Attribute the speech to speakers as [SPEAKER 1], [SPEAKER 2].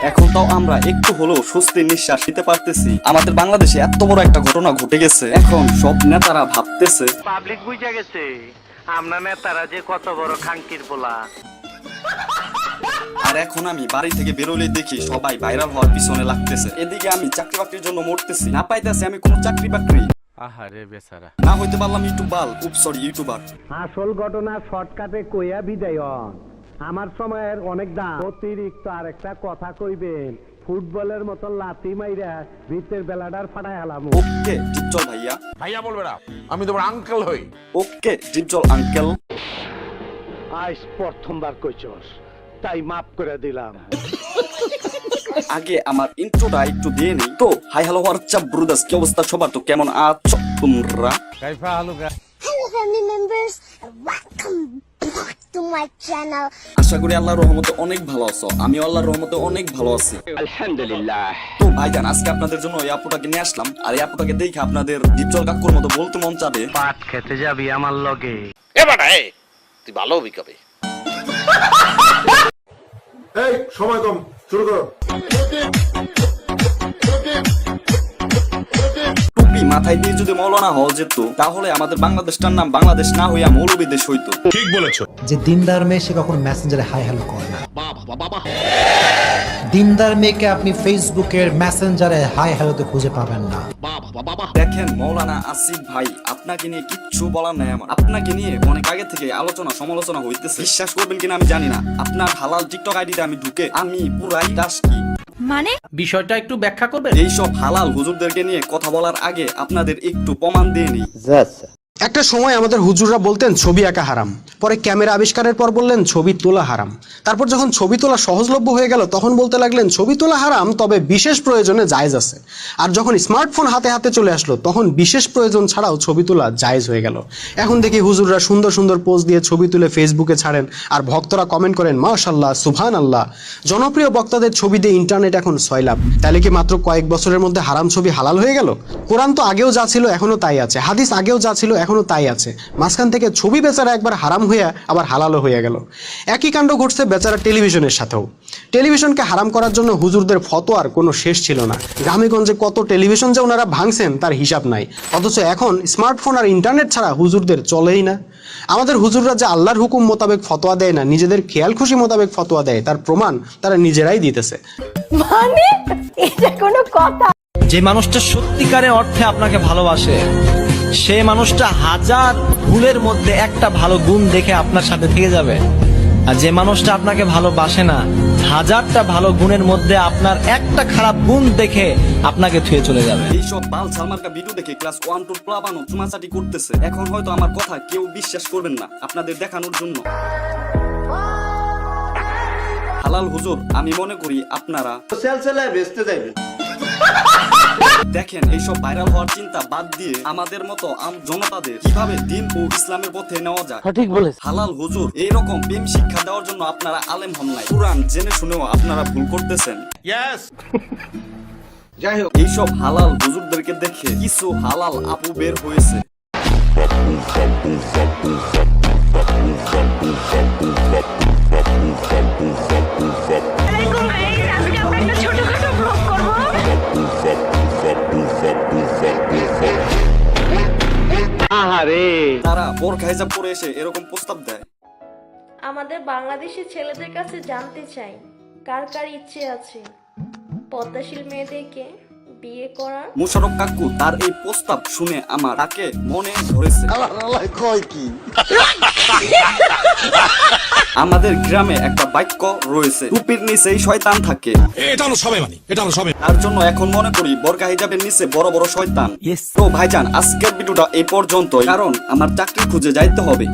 [SPEAKER 1] এখন তাও আমরা একটু হলেও স্বস্তির নিঃশ্বাস নিতে পারতেছি। আমাদের বাংলাদেশে এত বড় একটা ঘটনা ঘটে গেছে, এখন সব নেতারা ভাবতেছে
[SPEAKER 2] পাবলিক বুঝা গেছে আমরা নেতারা যে কত বড় খাঙ্কির পোলা।
[SPEAKER 1] আর এখন আমি বাড়ি থেকে বেরোলে দেখি সবাই ভাইরাল হওয়ার পিছনে লাগতেছে। এদিকে আমি চাকরি বাকরির জন্য মরতেছি, না পাইতেছি আমি কোনো চাকরি বাকরি।
[SPEAKER 2] আহারে বেচারা,
[SPEAKER 1] না হইতে পারলাম ইউটিউবার।
[SPEAKER 3] আসল ঘটনা শর্টকাটে কইয়া বিদায় হন। আমার সময়ের অনেক দাম। অতিরিক্ত আরেকটা কথা কইবেন, ফুটবলের মতো লাথি মাইরা ভিতের বেলাডার ফাটায় হালাম।
[SPEAKER 1] ওকে ডিপজল ভাইয়া।
[SPEAKER 4] ভাইয়া বলবে না, আমি তোমার আঙ্কেল হই।
[SPEAKER 1] ওকে ডিপজল আঙ্কেল।
[SPEAKER 3] আজ প্রথমবার কইছস, তাই মাফ করে দিলাম।
[SPEAKER 1] আগে আমার ইন্ট্রোটা একটু দিয়ে নেই তো। হাই হ্যালো হোয়াটসঅ্যাপ ব্রাদার্স, কি অবস্থা সবার? তো কেমন আছো তোমরা?
[SPEAKER 5] Hello family members and welcome back to my channel.
[SPEAKER 1] আশা করি আল্লাহর রহমতে অনেক ভালো আছো। আমি আল্লাহর রহমতে অনেক ভালো আছি
[SPEAKER 2] আলহামদুলিল্লাহ।
[SPEAKER 1] তো ভাইজান, আজকে আপনাদের জন্য এই আপুটাকে নিয়ে আসলাম। আর এই আপুটাকে দেখে আপনাদের ডিপজল কাকুর মতো বলতে মন চাবে,
[SPEAKER 2] পাট খেতে যাবি আমার লগে?
[SPEAKER 4] এবারে তুই ভালো হবি কবে?
[SPEAKER 6] এই সময় কম, শুরু করো।
[SPEAKER 1] টুপি মাথায় দিয়ে যদি মৌলানা হওয়া যেত, তাহলে আমাদের বাংলাদেশটার নাম বাংলাদেশ না হইয়া মৌলবী দেশ হইতো।
[SPEAKER 4] ঠিক বলেছো।
[SPEAKER 7] যে দিনদার মেয়ে সে কখনো মেসেঞ্জারে হাই হ্যালো করে না। দিনদার মেয়েকে আপনি ফেসবুকের মেসেঞ্জারে হাই হ্যালোতে খুঁজে পাবেন না।
[SPEAKER 1] দেখেন মৌলানা আসিফ ভাই, আপনাকে নিয়ে কিচ্ছু বলার নাই আমার। আপনাকে নিয়ে অনেক আগে থেকে আলোচনা সমালোচনা হইতেছে। বিশ্বাস করবেন কিনা আমি জানি না, আপনার হালাল টিকটক আইডিতে আমি ঢুকে আমি পুরাই টাস্কি।
[SPEAKER 8] মানে বিষয়টা একটু ব্যাখ্যা করবেন?
[SPEAKER 1] এইসব হালাল হুজুরদেরকে নিয়ে কথা বলার আগে আপনাদের একটু প্রমাণ দিয়ে নিই।
[SPEAKER 9] একটা সময় আমাদের হুজুররা বলতেন ছবি আঁকা হারাম, পরে ক্যামেরা আবিষ্কারের পর বললেন ছবি তোলা হারাম। তারপর যখন ছবি তোলা সহজলভ্য হয়ে গেল তখন বলতে লাগলেন ছবি তোলা হারাম, তবে বিশেষ প্রয়োজনে জায়েজ আছে। আর যখন স্মার্টফোন হাতে হাতে চলে আসলো তখন বিশেষ প্রয়োজন ছাড়াও ছবি তোলা জায়েজ হয়ে গেল। এখন দেখি হুজুররা সুন্দর সুন্দর পোজ দিয়ে ছবি তুলে ফেসবুকে ছাড়েন, আর ভক্তরা কমেন্ট করেন মাশাআল্লাহ, সুবহানাল্লাহ। জনপ্রিয় বক্তাদের ছবি দিয়ে ইন্টারনেট এখন সয়লাভ। তাহলে কি মাত্র কয়েক বছরের মধ্যে হারাম ছবি হালাল হয়ে গেল? কোরআন তো আগেও যা ছিল এখনো তাই আছে, হাদিস আগেও যা ছিল এখনো তাই আছে। মাঝখান থেকে ছবি বেচারা একবার হারাম হইয়া আবার হালালও হয়ে গেল। একই কাণ্ড ঘটছে বেচারা টেলিভিশনের সাথেও। টেলিভিশনকে হারাম করার জন্য হুজুরদের ফতোয়ার কোনো শেষ ছিল না। গ্রামেগঞ্জে কত টেলিভিশন যে ওনারা ভাঙছেন তার হিসাব নাই। অথচ এখন স্মার্টফোন আর ইন্টারনেট ছাড়া হুজুরদের চলেই না। আমাদের হুজুররা যে আল্লাহর হুকুম মোতাবেক ফতোয়া দেয় না, নিজেদের খেয়াল খুশি মোতাবেক ফতোয়া দেয়, তার প্রমাণ তারা নিজেরাই দিতেছে।
[SPEAKER 8] মানে এটা কোনো কথা?
[SPEAKER 10] যে মানুষটা সত্যিকারে অর্থে আপনাকে ভালোবাসে, সে মানুষটা হাজার ভুলের মধ্যে একটা ভালো গুণ দেখে আপনার সাথে থেকে যাবে। আর যে মানুষটা আপনাকে ভালোবাসে না, হাজারটা ভালো গুণের মধ্যে আপনার একটা খারাপ গুণ দেখে আপনাকে থুয়ে চলে যাবে।
[SPEAKER 1] এইসব বাল সালমার্কা ভিডিও দেখে ক্লাস 1 2 প্লাবানো চুমাচাটি করতেছে। এখন হয়তো আমার কথা কেউ বিশ্বাস করবেন না, আপনাদের দেখানোর জন্য। হালাল হুজুর, আমি মনে করি আপনারা দেখেন এইসব ভাইরাল হওয়ার চিন্তা বাদ দিয়ে আমাদের মতো আম জনতাদের কিভাবে দিন ও ইসলামের পথে নেওয়া যায়।
[SPEAKER 2] সঠিক বলেছ।
[SPEAKER 1] হালাল হুজুর এইরকম প্রেম শিক্ষা দেওয়ার জন্য আপনারা আলেম হন নাই, কুরআন জেনে শুনেও আপনারা ভুল করতেছেন।
[SPEAKER 6] যাই হোক,
[SPEAKER 1] এইসব হালাল হুজুরদেরকে দেখে কিছু হালাল আপু বের হয়েছে।
[SPEAKER 2] আহারে,
[SPEAKER 1] তারা বোরখা হিজাব পরে এসে এরকম প্রস্তাব দেয়।
[SPEAKER 11] আমাদের বাংলাদেশি ছেলেদের কাছে জানতে চাই, কার কার ইচ্ছে আছে পদ্মাশীল মেয়েদেরকে বিয়ে করার?
[SPEAKER 1] মুশারফ কাকু তার এই প্রস্তাব শুনে আমার তাকে মনে ধরেছে। আমাদের গ্রামে একটা বাক্য রয়েছে, টুপির নিচেই শয়তান থাকে। তার জন্য এখন মনে করি বোরকা হিজাবের নিচে বড় বড় শয়তান। তো ভাইজান, আজকের ভিডিওটা এই পর্যন্ত, কারণ আমার চাকরি খুঁজে যাইতে হবে।